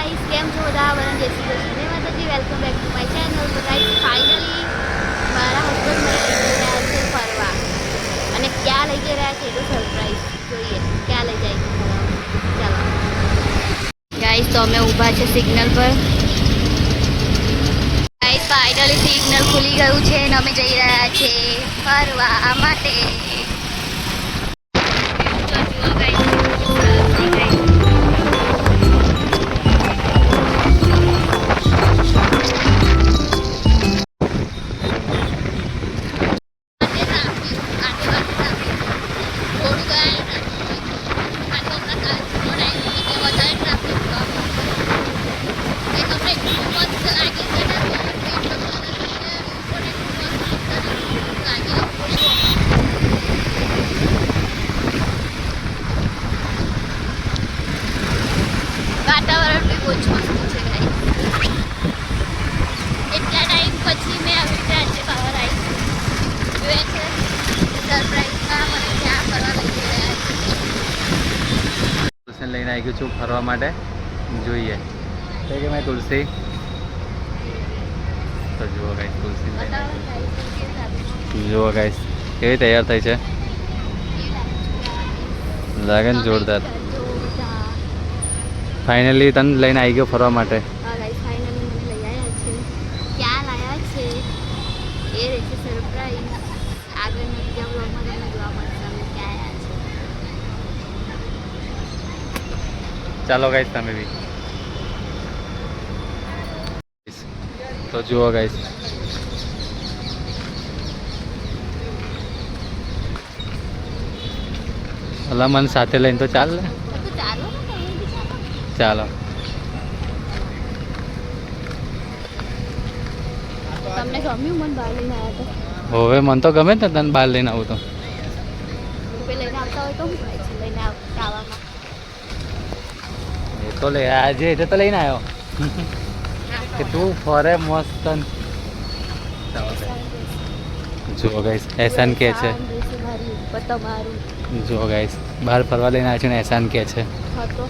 Guys કેમ છો બધા વરણ જય શ્રી કૃષ્ણ જય માતાજી welcome back to my channel તો ગાઈસ ફાઇનલી મારા હસબન્ડ મને લઈ જઈ રહ્યા છે ફરવા અને ક્યાં લઈ જઈ રહ્યા છે તો સરપ્રાઈઝ જોઈએ ક્યાં લઈ જાય છે ચાલો ગાઈસ તો અમે ઊભા છે સિગ્નલ પર ગાઈસ ફાઇનલી સિગ્નલ ખુલી ગયું છે અને અમે જઈ રહ્યા છે ફરવા માટે વાતાવરણ બી બહુ જ મસ્ત છે ગાઈસ એટલા ટાઈમ પછી મેં આવી રીતે આજે બહાર આવી જોઈએ છે સરપ્રાઈઝમાં મને ક્યાં ફરવા લઈ જઈ રહ્યા છે તુલસીને લઈને આવી ગયો છું ફરવા માટે જોઈએ કે મેં તુલસી તો જુઓ ગાઈસ તુલસી જુઓ ગાઈસ કેવી તૈયાર થઈ છે લાગે ને જોરદાર ફાઇનલી તને લઈને આવી ગયો ફરવા માટે હા ગાઈસ ફાઇનલી મને લઈ આવ્યા છે ક્યાં લાયા છે એ રહેશે સરપ્રાઈઝ આગળના બીજા બ્લોગમાં તમને જોવા મળશે અમે ક્યાં આવ્યા છે ચાલો ગાઈસ તમે બી તો જુઓ ગાઈસ અલા મને સાથે લઈને તો ચાલ ને તો ચાલો ને તમે બી ચાલો ચાલો તમને ગમ્યું મને બહાર લઈને આવ્યા તો હવે મને તો ગમે ને તને બહાર લઈને આવું તો રૂપિયા લઈને આવતા હોય તો હું થાય છે લઈને આવવામાં એ તો લે આજે એટલે તો લઈને આવ્યો કે તું ફરે મસ્ત જુઓ ગાઈસ એહસાન કે છે તમારું જુઓ ગાઈસ બહાર ફરવા લઈને આવ્યા છે ને એહસાન કે છે હા તો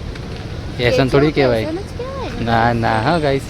એહસાન થોડી કહેવાય એહસાન જ કહેવાય ને. ના ના હા ગાઈસ